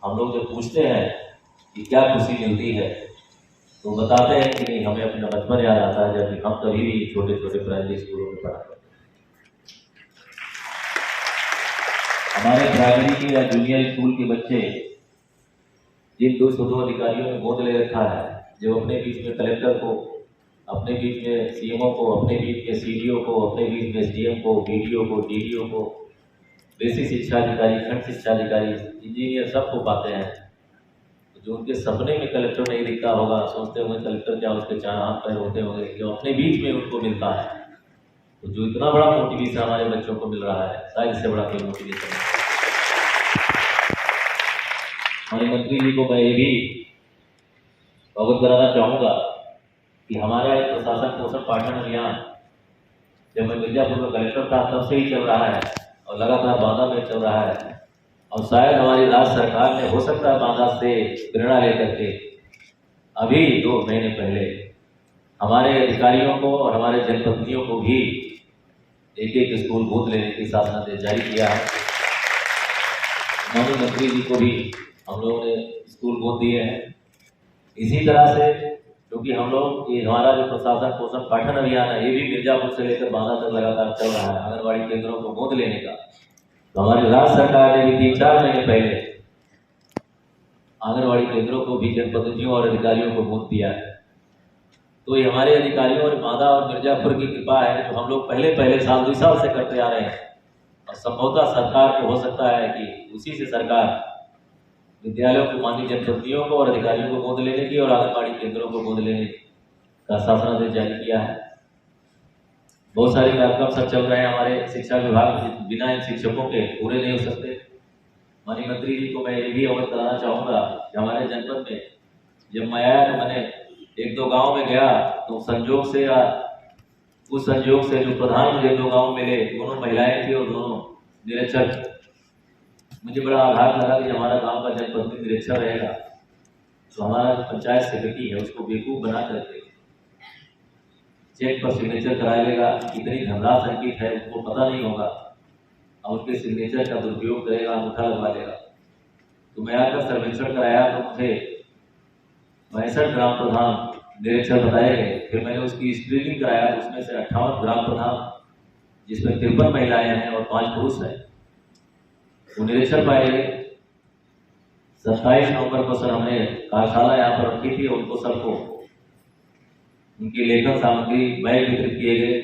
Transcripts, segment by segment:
हम लोग जब पूछते हैं कि क्या खुशी मिलती है तो बताते हैं कि नहीं, हमें अपना बचपन याद आता है जब हम कभी भी छोटे छोटे प्राइमरी स्कूलों में पढ़ा करते। हमारे प्राइमरी के या जूनियर स्कूल के बच्चे जिन 202 अधिकारियों ने गोद ले रखा है, जो अपने बीच में कलेक्टर को, अपने बीच में सीएमओ को, अपने बीच में सीडीओ को, अपने बीच में एसडीएम को, बीडीओ को, डीडीओ को, बेसिक शिक्षा अधिकारी, खंड शिक्षा अधिकारी, इंजीनियर सबको पाते हैं। तो जो उनके सपने में कलेक्टर नहीं दिखता होगा, सोचते होंगे कलेक्टर क्या उसके 4 हाथ पैर होते होंगे, जो अपने बीच में उनको मिलता है, तो जो इतना बड़ा मोटिवेशन हमारे बच्चों को मिल रहा है, शायद इससे बड़ा कोई मोटिवेशन नहीं। हमारे मंत्री जी को मैं ये भी अवगत कराना चाहूँगा कि हमारा एक प्रशासन पोषण पाठन अभियान जब मैं मिर्जापुर में कलेक्टर था तब से ही चल रहा है और लगातार बांदा में चल रहा है। और शायद हमारी राज्य सरकार ने, हो सकता है बांदा से प्रेरणा लेकर के अभी 2 महीने पहले हमारे अधिकारियों को और हमारे जनप्रतिनिधियों को भी एक स्कूल गोद लेने की शासनादेश जारी किया है। माननीय मंत्री जी को भी हम लोगों ने स्कूल गोद दिए हैं। इसी तरह से क्योंकि हम लोग, ये हमारा जो प्रशासन पोषण पाठन अभियान है, ये भी मिर्जापुर से लेकर बांदा तक लगातार चल रहा है आंगनबाड़ी केंद्रों को गोद लेने का। तो हमारी राज्य सरकार ने भी 3-4 महीने पहले आंगनबाड़ी केंद्रों को भी जनप्रतिनिधियों और अधिकारियों को गोद दिया है। तो ये हमारे अधिकारियों और बांदा और मिर्जापुर की कृपा है, जो हम लोग पहले साल 2 साल से करते आ रहे हैं। और संभवतः सरकार को हो सकता है कि उसी से सरकार विद्यालयों को, माननीय जनप्रतिनिधियों को और अधिकारियों को गोद लेने की और आंगनबाड़ी केंद्रों को गोद लेने का शासनादेश जारी किया है। बहुत सारे कार्यक्रम सब चल रहे हैं हमारे शिक्षा विभाग, बिना इन शिक्षकों के पूरे नहीं हो सकते। माननीय मंत्री जी को मैं ये भी अवगत कराना चाहूँगा कि हमारे जनपद में जब मैं आया तो मैंने 1-2 गाँव में गया, तो संजोग से या उस संजोग से जो प्रधान मुझे 2 गाँव मिले, दोनों महिलाएं थी और दोनों निरीक्षक। मुझे बड़ा आघात लगा कि हमारा गांव का जनप्रतिनिधि निरीक्षक रहेगा तो हमारा जो पंचायत सेक्रेटरी है उसको बेवकूफ बना करके चेक पर सिग्नेचर करा लेगा। इतनी धनराशि अंकित है, उनको पता नहीं होगा और उनके सिग्नेचर का दुरुपयोग करेगा, अंगूठा लगवा लेगा। तो मैं आकर सर्वेक्षण कराया तो मुझे 62 ग्राम प्रधान निरीक्षक बताए गए। फिर मैंने उसकी स्क्रीनिंग कराया तो उसमें से 58 ग्राम प्रधान, जिसमें 53 महिलाएं हैं और 5 पुरुष हैं, वो निरीक्षण पाए गए। 27 नवंबर को सर हमने कार्यशाला यहाँ पर रखी थी, उनको सबको उनकी लेखन सामग्री बैग वितरित किए गए।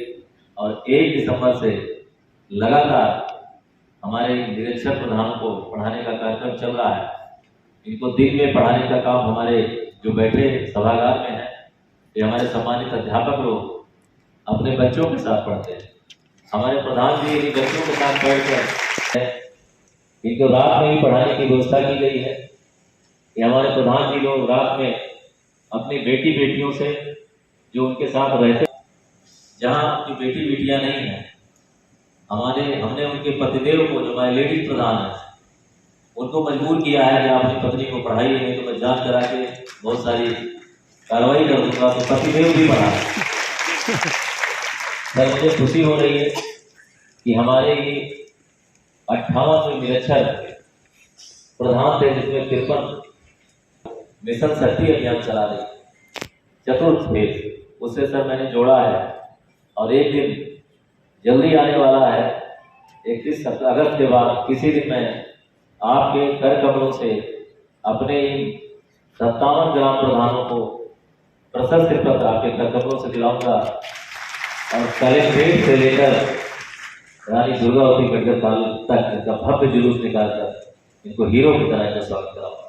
और 1 दिसंबर से लगातार हमारे निरीक्षक प्रधानों को पढ़ाने का कार्यक्रम चल रहा है। इनको दिन में पढ़ाने का काम हमारे जो बैठे सभागार में है, ये हमारे सम्मानित अध्यापक लोग अपने बच्चों के साथ पढ़ते हैं। हमारे प्रधान जी इन बच्चों के साथ बैठकर इनको रात में ही पढ़ाने की व्यवस्था की गई है। कि हमारे प्रधान जी लोग रात में अपनी बेटियों से जो उनके साथ रहते, जहाँ उनकी बेटियां नहीं हैं, हमने उनके पतिदेव को, जो हमारे लेडीज प्रधान है, उनको मजबूर किया है कि आप अपनी पत्नी को पढ़ाइए, नहीं तो मैं जांच करा के बहुत सारी कार्रवाई कर दूंगा। तो पतिदेव भी पढ़ा। सर मुझे खुशी हो रही है कि हमारे ये 58 निरीक्षक प्रधान थे, जिसमें 53 मिशन शक्ति अभियान चला रही, चतुर्थ फेज, उससे सर मैंने जोड़ा है। और एक दिन जल्दी आने वाला है, 31 अगस्त के बाद किसी दिन मैं आपके कर कमलों से अपने इन 57 ग्राम प्रधानों को प्रशस्ति पत्र आपके कर कमलों से दिलाऊंगा और कलेक्ट्रेट से लेकर रानी दुर्गावती मेडिकल कॉलेज तक इनका भव्य जुलूस निकालकर इनको हीरो की तरह का स्वागत कराऊंगा।